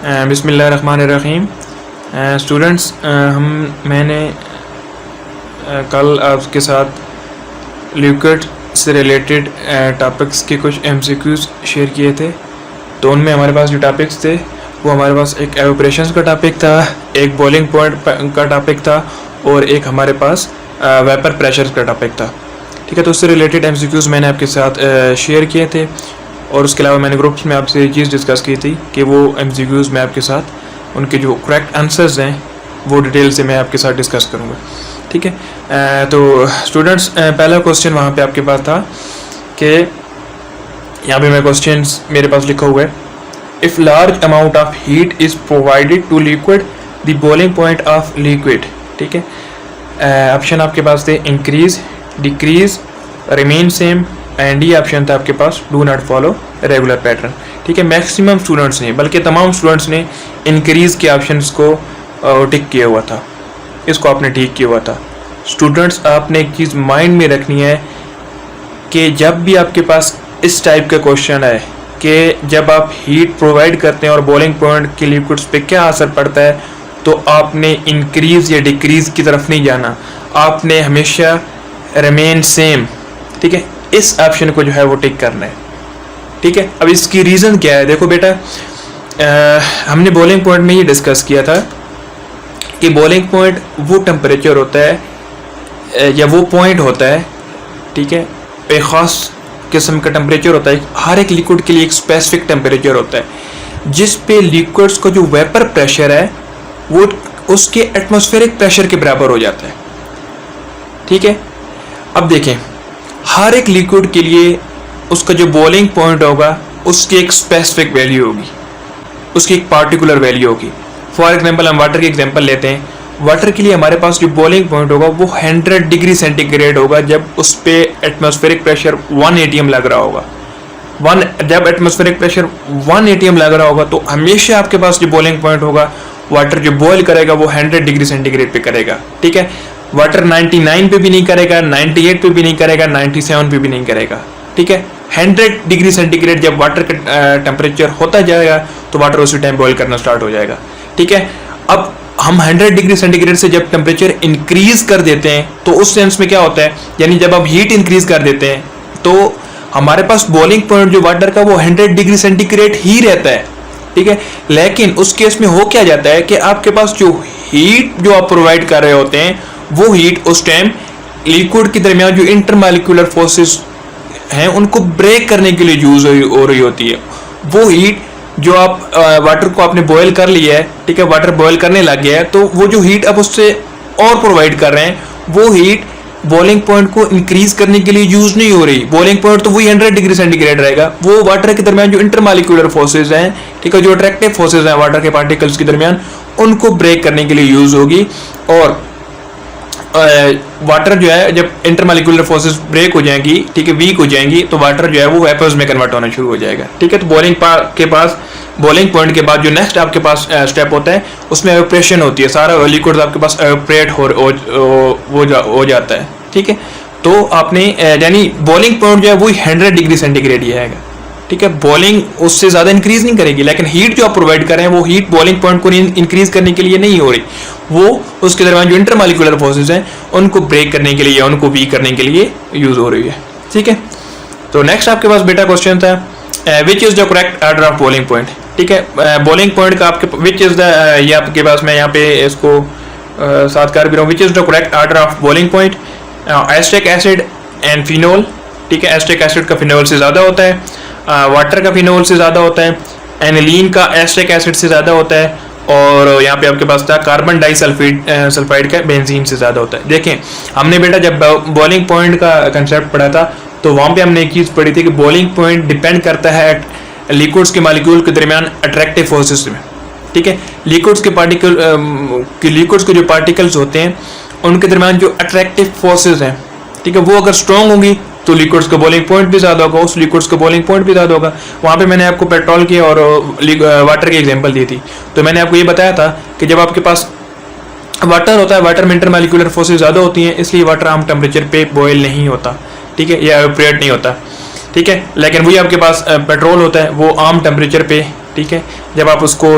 बिस्मिल्लाहिर्रहमानिर्रहीम। स्टूडेंट्स, मैंने कल आपके साथ लिक्विड से रिलेटेड टॉपिक्स के कुछ MCQs शेयर किए थे। तो उनमें हमारे पास जो टॉपिक्स थे वो हमारे पास एक एवोपरेशन का टॉपिक था, एक बॉइलिंग पॉइंट का टॉपिक था और एक हमारे पास वेपर प्रेशर का टॉपिक था। ठीक है, तो उससे रिलेटेड MCQs मैंने आपके साथ शेयर किए थे और उसके अलावा मैंने ग्रुप्स में आपसे ये चीज़ डिस्कस की थी कि वो MCQs मैं आपके साथ उनके जो करेक्ट आंसर्स हैं वो डिटेल से मैं आपके साथ डिस्कस करूँगा। ठीक है, तो स्टूडेंट्स, पहला क्वेश्चन वहाँ पे आपके पास था कि यहाँ पे मैं क्वेश्चन मेरे पास लिखा हुआ है, if large amount of heat is provided to liquid the boiling point of liquid. ठीक है, ऑप्शन आपके पास थे increase, decrease, remain same and ये ऑप्शन था आपके पास do not follow regular pattern. ठीक है, मैक्सिमम स्टूडेंट्स ने बल्कि तमाम स्टूडेंट्स ने इंक्रीज के ऑप्शंस को टिक किया हुआ था, इसको आपने ठीक किया हुआ था। स्टूडेंट्स, आपने एक चीज़ माइंड में रखनी है कि जब भी आपके पास इस टाइप का क्वेश्चन है कि जब आप हीट प्रोवाइड करते हैं और बॉइलिंग पॉइंट के लिक्विड्स पे क्या असर पड़ता है, तो आपने इंक्रीज या डिक्रीज की तरफ नहीं जाना, आपने हमेशा रिमेन सेम, ठीक है, इस ऑप्शन को जो है वो टिक करना है। ठीक है, अब इसकी रीज़न क्या है? देखो बेटा, हमने बॉइलिंग पॉइंट में ये डिस्कस किया था कि बॉइलिंग पॉइंट वो टेम्परेचर होता है या वो पॉइंट होता है, ठीक है, एक ख़ास किस्म का टेम्परेचर होता है। हर एक लिक्विड के लिए एक स्पेसिफिक टेम्परेचर होता है जिस पे लिक्विड्स का जो वेपर प्रेशर है वो उसके एटमॉस्फेरिक प्रेशर के बराबर हो जाता है। ठीक है, अब देखें, हर एक लिक्विड के लिए उसका जो बॉइलिंग पॉइंट होगा उसकी एक स्पेसिफिक वैल्यू होगी, उसकी एक पार्टिकुलर वैल्यू होगी। फॉर एग्जांपल हम वाटर की एग्जांपल लेते हैं। वाटर के लिए हमारे पास जो बॉइलिंग पॉइंट होगा वो 100 डिग्री सेंटीग्रेड होगा जब उस पर एटमॉस्फेरिक प्रेशर 1 atm लग रहा होगा। जब एटमॉस्फेरिक प्रेशर 1 atm लग रहा होगा तो हमेशा आपके पास जो बॉइलिंग पॉइंट होगा, वाटर जो बॉयल करेगा वो 100 डिग्री सेंटीग्रेड पे करेगा। ठीक है, वाटर 99 पे भी नहीं करेगा, 98 पे भी नहीं करेगा, 97 पे भी नहीं करेगा। ठीक है, 100 डिग्री सेंटीग्रेड जब वाटर का टेम्परेचर होता जाएगा तो वाटर उसी टाइम बॉयल करना स्टार्ट हो जाएगा। ठीक है, अब हम 100 डिग्री सेंटीग्रेड से जब टेम्परेचर इंक्रीज कर देते हैं तो उस सेंस में क्या होता है, यानी जब आप हीट इंक्रीज कर देते हैं तो हमारे पास बॉइलिंग पॉइंट जो वाटर का वो 100 डिग्री सेंटीग्रेड ही रहता है। ठीक है, लेकिन उस केस में हो क्या जाता है कि आपके पास जो हीट जो आप प्रोवाइड कर रहे होते हैं वो हीट उस टाइम लिक्विड के दरमियान जो इंटरमॉलिक्यूलर फोर्सेस हैं उनको ब्रेक करने के लिए यूज हो रही होती है। वो हीट जो आप वाटर को आपने बॉयल कर लिया है, ठीक है, वाटर बॉयल करने लग गया है, तो वो जो हीट आप उससे और प्रोवाइड कर रहे हैं वो हीट बॉइलिंग पॉइंट को इंक्रीज करने के लिए यूज नहीं हो रही। बॉइलिंग पॉइंट तो वही 100 डिग्री सेंटीग्रेड रहेगा, वो वाटर के दरमियान जो इंटरमॉलिक्यूलर फोर्सेज हैं, ठीक है, जो अट्रैक्टिव फोर्सेज हैं वाटर के पार्टिकल्स के दरमियान, उनको ब्रेक करने के लिए यूज होगी। और वाटर जो है जब इंटरमॉलिक्यूलर फोर्सेस ब्रेक हो जाएंगी, ठीक है, वीक हो जाएंगी, तो वाटर जो है वो वेपर्स में कन्वर्ट होना शुरू हो जाएगा। ठीक है, तो बॉइलिंग पॉइंट के बाद जो नेक्स्ट आपके पास स्टेप होता है उसमें एवोपरेशन होती है, सारा लिक्विड आपके पास एवोपरेट हो जाता है। ठीक है, तो आपने यानी बॉइलिंग पॉइंट जो है वही 100 डिग्री सेंटीग्रेड ही आएगा। ठीक है, बॉइलिंग उससे ज़्यादा इंक्रीज नहीं करेगी, लेकिन हीट जो आप प्रोवाइड कर रहे हैं वो हीट बॉइलिंग पॉइंट को इंक्रीज करने के लिए नहीं हो रही, वो उसके दरमियान जो इंटरमॉलिक्यूलर फोर्सेस हैं उनको ब्रेक करने के लिए या उनको वीक करने के लिए यूज हो रही है। ठीक है, तो नेक्स्ट आपके पास बेटा क्वेश्चन था, which is the correct order of boiling point. ठीक है, बॉइलिंग पॉइंट का आपके विच इज़ द, ये आपके पास मैं यहाँ पे इसको साथ कर भी रहा हूँ, which is the correct order of boiling point, acetic acid and phenol. ठीक है, एसिटिक एसिड का फिनोल से ज़्यादा होता है, वाटर का फिनोल से ज़्यादा होता है, एनिलीन का एसिटिक एसिड से ज़्यादा होता है, और यहाँ पे आपके पास था कार्बन डाइसल्फाइड का बेंजीन से ज़्यादा होता है। देखें, हमने बेटा जब बॉइलिंग पॉइंट का कंसेप्ट पढ़ा था तो वहाँ पे हमने एक चीज़ पढ़ी थी कि बॉइलिंग पॉइंट डिपेंड करता है लिक्विड्स के मॉलिक्यूल के दरमियान अट्रैक्टिव फोर्सेस में। ठीक है, लिक्विड्स के जो पार्टिकल्स होते हैं उनके दरमियान जो अट्रैक्टिव फोर्सेस हैं, ठीक है, वो अगर स्ट्रॉन्ग होंगी तो लिक्विड्स का बॉइलिंग पॉइंट भी ज़्यादा होगा, उस लिक्विड्स का बॉइलिंग पॉइंट भी ज़्यादा होगा। वहाँ पे मैंने आपको पेट्रोल की और वाटर की एग्जांपल दी थी, तो मैंने आपको ये बताया था कि जब आपके पास वाटर होता है, वाटर में इंटरमॉलिक्यूलर फोर्सेस ज़्यादा होती हैं, इसलिए वाटर आम टेम्परेचर पे बॉयल नहीं होता। ठीक है, या एवोपरेट नहीं होता। ठीक है, लेकिन वही आपके पास पेट्रोल होता है, वो आम टेम्परेचर पे, ठीक है, जब आप उसको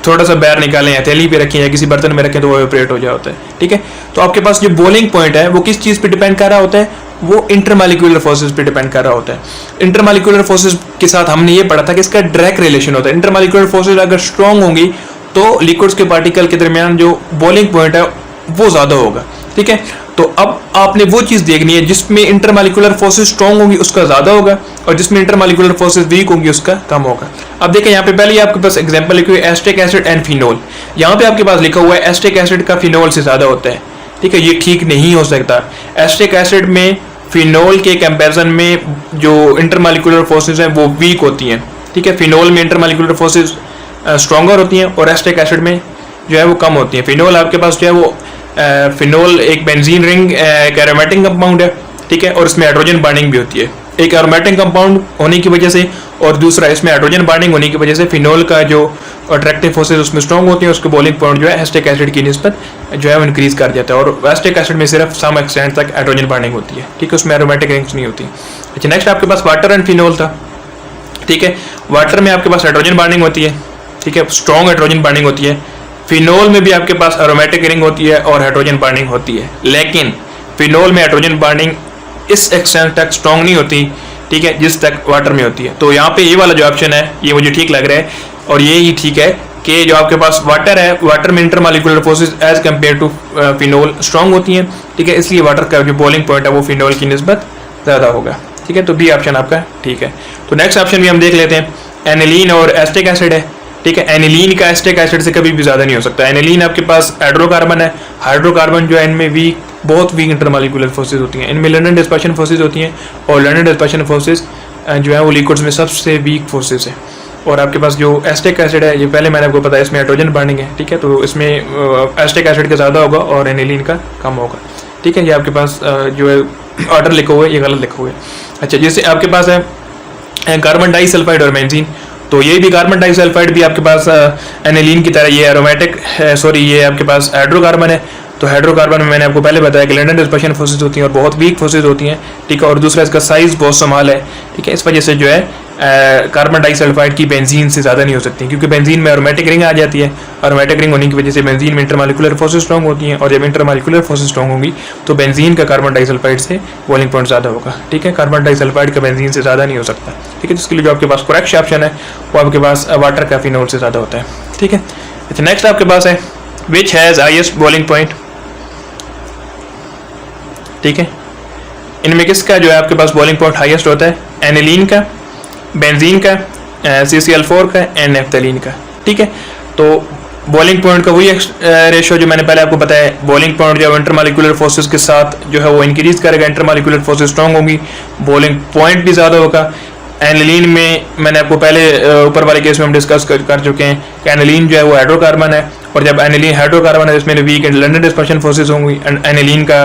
थोड़ा सा बाहर निकालें या थैली पे रखें या किसी बर्तन में रखें तो वो इवेपोरेट हो जाता होता है, ठीक है। तो आपके पास जो बॉइलिंग पॉइंट है वो किस चीज़ पे डिपेंड कर रहा होता है, वो इंटरमॉलिक्यूलर फोर्सेस पे डिपेंड कर रहा होता है। इंटरमॉलिक्यूलर फोर्सेस के साथ हमने ये पढ़ा था कि इसका डायरेक्ट रिलेशन होता है। इंटरमॉलिक्यूलर फोर्सेस अगर स्ट्रॉन्ग होंगी तो लिक्विड्स के पार्टिकल के दरमियान जो बॉइलिंग पॉइंट है वो ज़्यादा होगा, ठीक है। तो अब आपने वो चीज़ देखनी है जिसमें इंटरमॉलिक्यूलर फोर्सेस स्ट्रॉन्ग होंगी उसका ज़्यादा होगा और जिसमें इंटरमॉलिक्यूलर फोर्सेस वीक होंगी उसका कम होगा। अब देखें यहाँ पे पहले आपके पास एग्जांपल लिखी हुई है एस्टिक एसिड एंड फिनोल। यहाँ पे आपके पास लिखा हुआ है एस्टिक एसिड का फिनोल से ज़्यादा होता है, ठीक है। ये ठीक नहीं हो सकता। एस्टिक एसिड में फिनोल के कंपैरिजन में जो इंटरमॉलिक्यूलर फोर्सेस हैं वो वीक होती हैं, ठीक है। फिनोल में इंटरमॉलिक्यूलर फोर्सेस स्ट्रॉन्गर होती हैं और एस्टिक एसिड में जो है वो कम होती हैं। फिनोल आपके पास जो है वो फिनोल एक बेंजीन रिंग एक एरोमेटिक कंपाउंड है, ठीक है, और इसमें हाइड्रोजन बाइंडिंग भी होती है। एक एरोमेटिक कंपाउंड होने की वजह से और दूसरा इसमें हाइड्रोजन बाइंडिंग होने की वजह से फिनोल का जो अट्रैक्टिव फोर्सेस उसमें स्ट्रॉन्ग होती हैं, उसके बॉइलिंग पॉइंट जो है एस्टिक एसिड की निस्बत जो है वो इंक्रीज कर जाता है। और एस्टिक एसिड में सिर्फ सम एक्सटेंट तक हाइड्रोजन बाइंडिंग होती है, ठीक है, उसमें एरोमेटिक रिंग्स नहीं होती। अच्छा, नेक्स्ट आपके पास वाटर एंड फिनोल था, ठीक है। वाटर में आपके पास हाइड्रोजन बाइंडिंग होती है, ठीक है, स्ट्रॉन्ग हाइड्रोजन बाइंडिंग होती है। फिनोल में भी आपके पास एरोमेटिक रिंग होती है और हाइड्रोजन बाइंडिंग होती है, लेकिन फिनोल में हाइड्रोजन बाइंडिंग इस एक्सटेंट तक स्ट्रॉन्ग नहीं होती, ठीक है, जिस तक वाटर में होती है। तो यहाँ पे ये वाला जो ऑप्शन है ये मुझे ठीक लग रहा है और ये ही ठीक है कि जो आपके पास वाटर है, वाटर में intermolecular forces as compared to phenol strong होती हैं, ठीक है, इसलिए वाटर का जो बॉइलिंग पॉइंट है वो फिनोल की निस्बत ज़्यादा होगा, ठीक है। तो बी ऑप्शन आपका ठीक है। तो नेक्स्ट ऑप्शन भी हम देख लेते हैं। एनिलीन और एस्टिक एसिड है, ठीक है। एनिलीन का एस्टिक एसिड से कभी भी ज़्यादा नहीं हो सकता। एनिलीन आपके पास हाइड्रोकार्बन है, हाइड्रोकार्बन जो है इनमें वीक, बहुत वीक इंटरमॉलिक्यूलर फोर्सेस होती हैं, इनमें लंडन डिस्पर्शन फोर्सेस होती हैं और लंडन डिस्पर्शन फोर्सेस जो है वो लिक्विड्स में सबसे वीक फोर्सेस है। और आपके पास जो एस्टिक एसिड है ये पहले मैंने आपको बताया इसमें हाइड्रोजन बाइंडिंग है, ठीक है, तो इसमें एस्टिक एसिड का ज़्यादा होगा और एनिलीन का कम होगा, ठीक है। ये आपके पास जो है ऑर्डर लिखा हुआ है ये गलत लिखा हुआ है। अच्छा, जैसे आपके पास है कार्बन डाइसल्फाइड और बेंजीन, तो ये भी कार्बन डाइसल्फाइड भी आपके पास एनिलीन की तरह ये एरोमेटिक सॉरी ये आपके पास हाइड्रोकार्बन है। तो हाइड्रोकार्बन में मैंने आपको पहले बताया कि लंडन डिस्पर्शन फोर्सेस होती हैं और बहुत वीक फोर्सेस होती हैं, ठीक है, और दूसरा इसका साइज़ बहुत स्मॉल है, ठीक है। इस वजह से जो है कार्बन डाइसल्फाइड की बेंजीन से ज़्यादा नहीं हो सकती, क्योंकि बेंजीन में एरोमेटिक रिंग आ जाती है। एरोमेटिक रिंग होने की वजह से बेंजीन में इंटरमॉलिक्यूलर फोर्सेस स्ट्रॉन्ग होती हैं और जब इंटरमॉलिक्यूलर फोर्सेस स्ट्रॉन्ग होंगी तो बेंजीन का कार्बन डाइसल्फाइड से बॉइलिंग पॉइंट ज़्यादा होगा, ठीक है। कार्बन डाइसल्फाइड का बेंजीन से ज़्यादा नहीं हो सकता, ठीक है। जिसके लिए जो आपके पास करेक्ट ऑप्शन है वो आपके पास वाटर का फिनोल से ज़्यादा होता है, ठीक है। अच्छा, नेक्स्ट आपके पास है which has highest boiling point, ठीक है। इनमें किसका जो है आपके पास बॉइलिंग पॉइंट हाईएस्ट होता है, एनिलीन का, बेंजीन का, CCl4 का एंड नेफ्थलीन का, ठीक है। तो बॉइलिंग पॉइंट का वही रेशियो जो मैंने पहले आपको बताया, बॉइलिंग पॉइंट जो है इंटरमॉलिक्यूलर फोर्सेस के साथ जो है वो इंक्रीज करेगा, इंटरमॉलिक्यूलर फोर्सेस स्ट्रॉन्ग होंगी, बॉइलिंग पॉइंट भी ज़्यादा होगा। एनिलीन में मैंने आपको पहले ऊपर वाले केस में हम डिस्कस कर चुके हैं कि एनिलीन जो है वो हाइड्रोकार्बन है और जब एनिलीन हाइड्रोकार्बन है इसमें वीक लंडन डिस्पर्शन फोर्सेस होंगी, एनिलीन का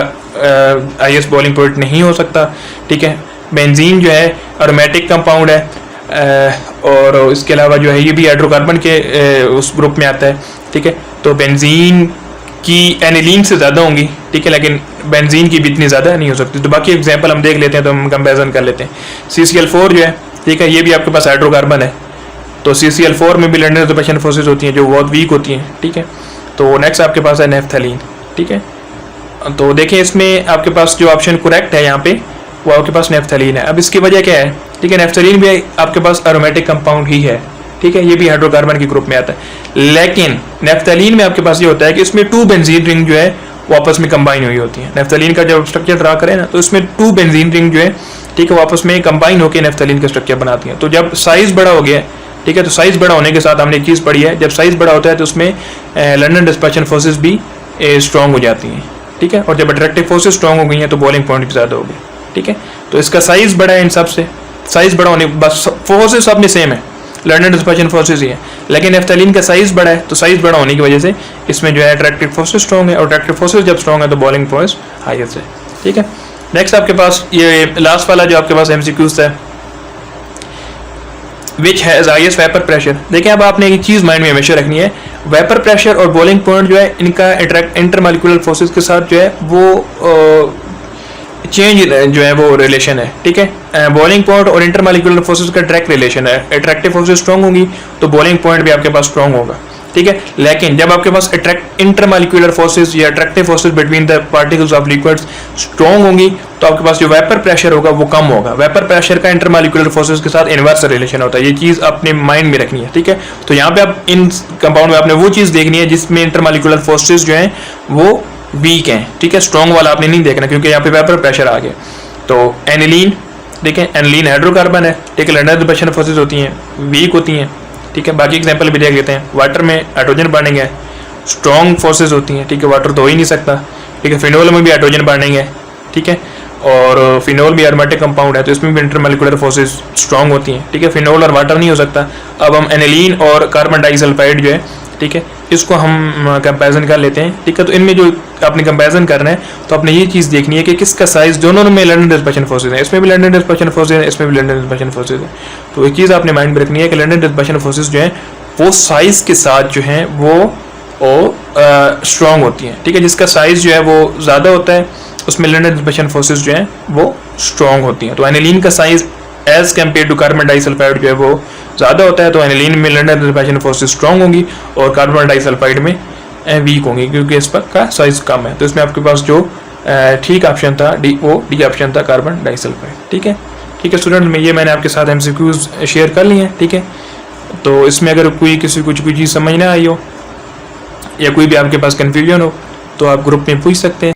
हाईएस्ट बॉइलिंग पॉइंट नहीं हो सकता, ठीक है। बेंजीन जो है एरोमेटिक कंपाउंड है और इसके अलावा जो है ये भी हाइड्रोकार्बन के उस ग्रुप में आता है, ठीक है। तो बेंजीन की एनिलीन से ज़्यादा होंगी, ठीक है, लेकिन बेंजीन की भी इतनी ज़्यादा नहीं हो सकती। तो बाकी एग्जांपल हम देख लेते हैं तो हम कंपैरिजन कर लेते हैं। CCl4 जो है, ठीक है, ये भी आपके पास हाइड्रोकार्बन है, तो CCl4 में भी लंडन डिस्पर्शन फोर्सेस होती हैं जो बहुत वीक होती हैं, ठीक है। तो नेक्स्ट आपके पास है नेफ्थलीन, ठीक है। तो देखिए इसमें आपके पास जो ऑप्शन करेक्ट है यहाँ पे वो आपके पास नेफ्थलीन है। अब इसकी वजह क्या है, ठीक है, नेफ्थलीन भी आपके पास एरोमेटिक कंपाउंड ही है, ठीक है, ये भी हाइड्रोकार्बन के ग्रुप में आता है। लेकिन नेफ्थलीन में आपके पास ये होता है कि इसमें 2 बेंजीन रिंग जो है वो आपस में कंबाइन हुई होती है। नेफ्थलीन का जब स्ट्रक्चर ड्रा करें ना तो इसमें 2 बेंजीन रिंग जो है, ठीक है, वो आपस में कंबाइन होकर नेफ्थलीन का स्ट्रक्चर बनाती हैं। तो जब साइज़ बड़ा हो गया, ठीक है, तो साइज़ बड़ा होने के साथ हमने एक चीज़ पढ़ी है, जब साइज़ बड़ा होता है तो उसमें लंडन डिस्पर्शन फोर्सेस भी स्ट्रॉन्ग हो जाती हैं, ठीक है, और जब अट्रैक्टिव फोर्सेस स्ट्रॉन्ग हो गई हैं तो बॉइलिंग पॉइंट भी ज़्यादा हो गए, ठीक है। तो इसका साइज़ बड़ा है इन सब से, साइज़ बड़ा होने बस फोर्सेस सब में सेम है, लंडन डिस्पर्शन फोर्सेस ही है, लेकिन नेफ्थलीन का साइज़ बड़ा है तो साइज़ बड़ा होने की वजह से इसमें जो है अट्रैक्टिव फोर्सेस स्ट्रॉन्ग है और अट्रैक्टिव फोर्सेस जब स्ट्रॉन्ग है तो बॉइलिंग पॉइंट हाईएस्ट है, ठीक है। नेक्स्ट आपके पास ये लास्ट वाला जो आपके पास MCQs है, which has highest vapour pressure. देखिए अब आपने एक चीज़ माइंड में हमेशा रखनी है, वेपर प्रेशर और बॉइलिंग पॉइंट जो है इनका इंटरमॉलिक्यूलर फोर्सेस के साथ जो है वो चेंज जो है वो रिलेशन है, ठीक है। बॉइलिंग पॉइंट और इंटरमॉलिक्यूलर फोर्सेस का डायरेक्ट रिलेशन है, अट्रैक्टिव फोर्सेस स्ट्रॉन्ग होंगी तो बॉइलिंग पॉइंट भी आपके पास स्ट्रॉन्ग होगा, ठीक है। लेकिन जब आपके पास इंटरमॉलिक्यूलर फोर्सेस या attractive forces between the particles of liquids strong होंगी तो आपके पास जो वेपर प्रेशर होगा वो कम होगा। वेपर प्रेशर का इंटरमॉलिक्यूलर फोर्सेस के साथ इनवर्स रिलेशन होता है, ये चीज़ अपने माइंड में रखनी है, ठीक है। तो यहाँ पे आप इन कंपाउंड में आपने वो चीज़ देखनी है जिसमें इंटरमॉलिक्यूलर फोर्सेस जो हैं वो वीक हैं, ठीक है। स्ट्रॉन्ग वाला आपने नहीं देखना क्योंकि यहाँ पे वेपर प्रेशर आ गया। तो एनिलीन देखें, एनिलीन हाइड्रोकार्बन है, ठीक है। लंडन रिपल्शन फोर्सेस होती हैं, वीक होती हैं, ठीक है। बाकी एग्जांपल भी देख लेते हैं। वाटर में हाइड्रोजन बॉन्डिंग है, स्ट्रॉन्ग फोर्सेस होती हैं, ठीक है। वाटर तो हो ही नहीं सकता, ठीक है। फिनोल में भी हाइड्रोजन बॉन्डिंग है, ठीक है। और फिनोल भी एरोमेटिक कंपाउंड है तो इसमें भी इंटरमॉलिक्यूलर फोर्सेस स्ट्रॉन्ग होती हैं, ठीक है। फिनोल और वाटर नहीं हो सकता। अब हम एनिलीन और कार्बन डाइसल्फाइड जो है, ठीक है, इसको हम कंपैरिजन कर लेते हैं, ठीक है। तो इनमें जो आपने कंपैरिजन करना है तो आपने ये चीज़ देखनी है कि किसका साइज, दोनों में लंडन रिपल्शन फोर्सेस है, इसमें भी लंडन रिपल्शन फोर्सेस है, इसमें भी लंडन रिपल्शन फोर्सेस है। तो एक चीज़ आपने माइंड में रखनी है कि लंडन रिपल्शन फोर्सेस जो है वो साइज के साथ जो है वो स्ट्रॉन्ग होती हैं, ठीक है। जिसका साइज जो है वो ज़्यादा होता है उसमें लंडन रिपल्शन फोर्सेस जो है वो स्ट्रॉन्ग होती हैं। तो एनिलीन का size as compared to carbon disulphide जो है वो ज़्यादा होता है, तो एनिलीन में लंडन रिपल्शन फोर्सेस स्ट्रॉन्ग होंगी और कार्बन डाइसल्फाइड में वीक होंगी क्योंकि इस पर का साइज कम है। तो इसमें आपके पास जो ठीक ऑप्शन था डी ऑप्शन था, कार्बन डाइसल्फाइड, ठीक है। ठीक है स्टूडेंट, में ये मैंने आपके साथ एमसीक्यूज शेयर कर लिए हैं, ठीक है। तो इसमें अगर किसी को कोई चीज़ समझ ना आई हो या कोई भी आपके पास कन्फ्यूजन हो तो आप ग्रुप में पूछ सकते हैं।